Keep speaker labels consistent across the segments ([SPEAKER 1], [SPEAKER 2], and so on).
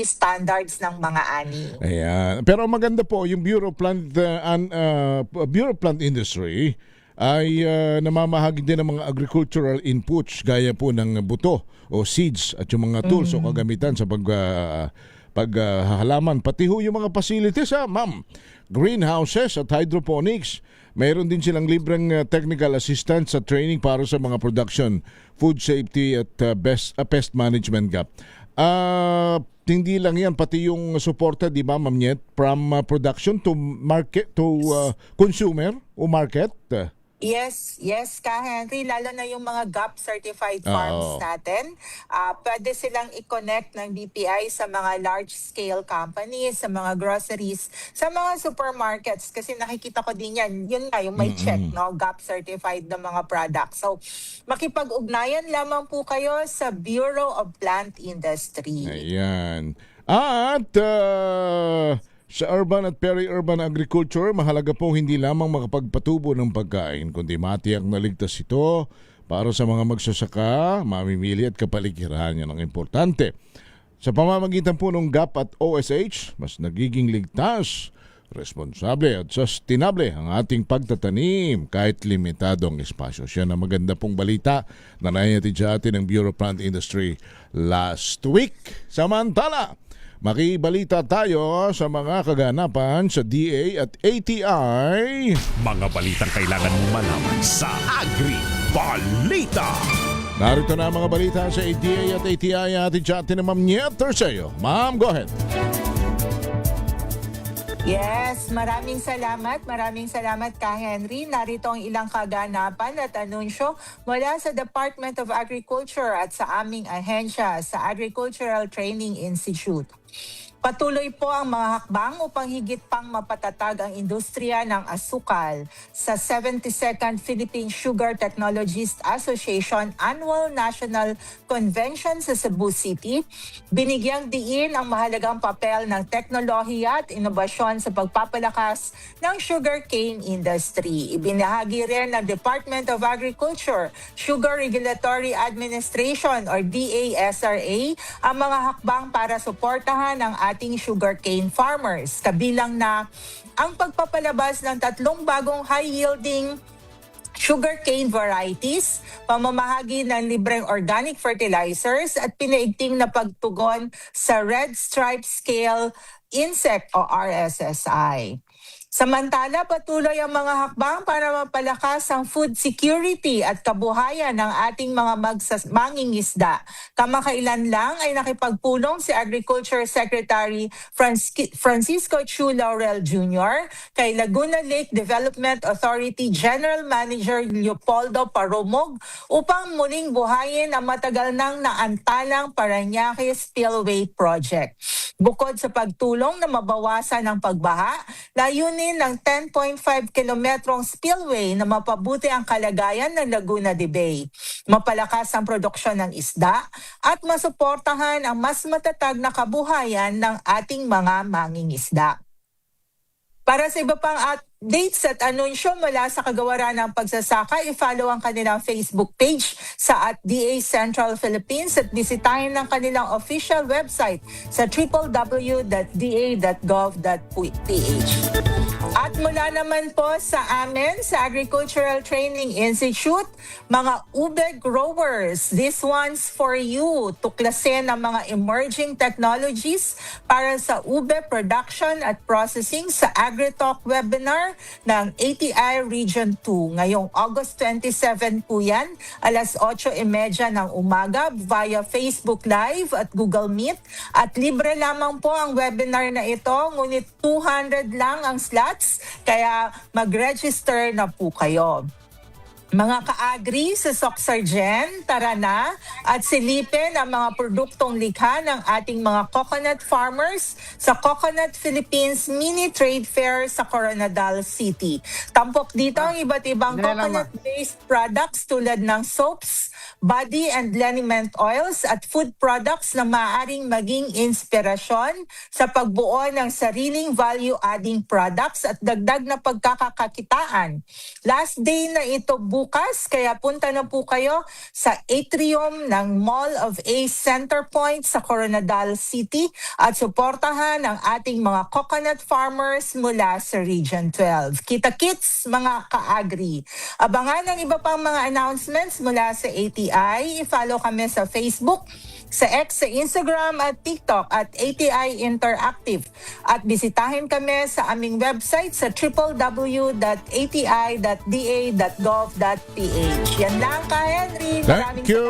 [SPEAKER 1] standards ng mga ani.
[SPEAKER 2] Ayan. Pero maganda po yung Bureau Plant Industry ay namamahagi din ng mga agricultural inputs gaya po ng buto o seeds at yung mga tools o kagamitan sa paghahalaman. Pati ho yung mga facilities, ma'am. Greenhouses at hydroponics. Mayroon din silang libreng technical assistance at training para sa mga production, food safety at pest management gap. Hindi lang yan, pati yung suporta, di ba, Ma'am Nyet, from production to market, to consumer o market.
[SPEAKER 1] Yes, Ka Henry, lalo na yung mga GAP certified farms natin. Pwede silang i-connect ng BPI sa mga large scale companies, sa mga groceries, sa mga supermarkets kasi nakikita ko din yan. Yun nga yung may check, no, GAP certified na mga products. So makipag-ugnayan lamang po kayo sa Bureau of Plant Industry.
[SPEAKER 2] Ayan. At sa urban at peri-urban agriculture, mahalaga po hindi lamang makapagpatubo ng pagkain, kundi matiyak na ligtas ito para sa mga magsasaka, mamimili at kapaligiran. Yan ang importante. Sa pamamagitan po ng GAP at OSH, mas nagiging ligtas, responsable at sustainable ang ating pagtatanim kahit limitado ang espasyo. Siya na maganda pong balita na nainatid sa atin ng Bureau of Plant Industry last week. Samantala, makibalita tayo sa mga kaganapan sa DA at ATI.
[SPEAKER 3] Mga balitang kailangan mong malaman sa Agri-Balita.
[SPEAKER 2] Narito na ang mga balita sa DA at ATI. Atin sa atin ng Ma'am Nyet Terceo. Ma'am, go ahead.
[SPEAKER 1] Yes, maraming salamat Ka Henry. Narito ang ilang kaganapan at anunsyo mula sa Department of Agriculture at sa aming ahensya sa Agricultural Training Institute. Patuloy po ang mga hakbang upang higit pang mapatatag ang industriya ng asukal sa 72nd Philippine Sugar Technologists Association Annual National Convention sa Cebu City. Binigyang diin ang mahalagang papel ng teknolohiya at inobasyon sa pagpapalakas ng sugarcane industry. Ibinahagi rin ng Department of Agriculture, Sugar Regulatory Administration or DASRA ang mga hakbang para suportahan ang ating sugarcane farmers. Kabilang na ang pagpapalabas ng 3 bagong high-yielding sugarcane varieties, pamamahagi ng libreng organic fertilizers at pinaigting na pagtugon sa Red Stripe Scale Insect o RSSI. Samantala, patuloy ang mga hakbang para mapalakas ang food security at kabuhayan ng ating mga mangingisda. Kamakailan lang ay nakipagpulong si Agriculture Secretary Francisco Chu Laurel Jr. kay Laguna Lake Development Authority General Manager Leopoldo Paromog upang muling buhayin ang matagal nang naantalang Parañaque Spillway Project. Bukod sa pagtulong na mabawasan ang pagbaha, layunin ng 10.5 kilometrong spillway na mapabuti ang kalagayan ng Laguna de Bay, mapalakas ang produksyon ng isda at masuportahan ang mas matatag na kabuhayan ng ating mga mangingisda. Para sa iba pang updates at anunsyo mula sa kagawaran ng pagsasaka, i-follow ang kanilang Facebook page sa @DA Central Philippines at bisitahin ang kanilang official website sa www.da.gov.ph. At mula naman po sa amin, sa Agricultural Training Institute, mga ube growers, this one's for you. Tuklasin ang mga emerging technologies para sa ube production at processing sa AgriTalk webinar ng ATI Region 2. Ngayong August 27 po yan, alas 8:30 ng umaga via Facebook Live at Google Meet. At libre lamang po ang webinar na ito, ngunit 200 lang ang slots, kaya mag-register na po kayo. Mga ka-agri sa Soxargen, tara na at silipin ang mga produktong likha ng ating mga coconut farmers sa Coconut Philippines Mini Trade Fair sa Coronadal City. Tampok dito ang iba't ibang coconut-based products tulad ng soaps, body and liniment oils at food products na maaaring maging inspirasyon sa pagbuo ng sariling value-adding products at dagdag na pagkakakakitaan. Last day na ito bukas, kaya punta na po kayo sa atrium ng Mall of Ace Center Point sa Coronadal City at suportahan ang ating mga coconut farmers mula sa Region 12. Kita-kits mga ka-agri. Abangan ang iba pang mga announcements mula sa ATI. I-follow kami sa Facebook, sa X, sa Instagram at TikTok at ATI Interactive. At bisitahin kami sa aming website sa www.ati.da.gov.ph. Yan lang ka, Henry. Maraming
[SPEAKER 2] Thank you.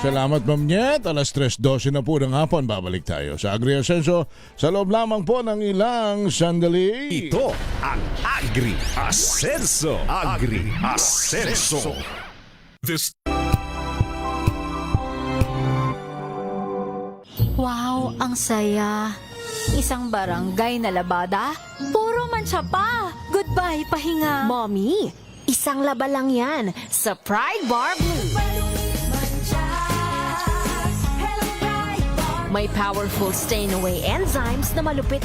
[SPEAKER 1] salamat.
[SPEAKER 2] Salamat, Ma'am Nyet. Alas 3:12 na po ng hapon. Babalik tayo sa Agri Ascenso sa loob lamang po ng ilang sandali.
[SPEAKER 3] Ito ang Agri Ascenso. Agri Ascenso. This
[SPEAKER 4] Wow, ang saya. Isang barangay na labada, puro mancha pa. Goodbye, pahinga.
[SPEAKER 5] Mommy, isang laba lang yan sa Pride Bar Blue. May powerful stain-away enzymes na malupit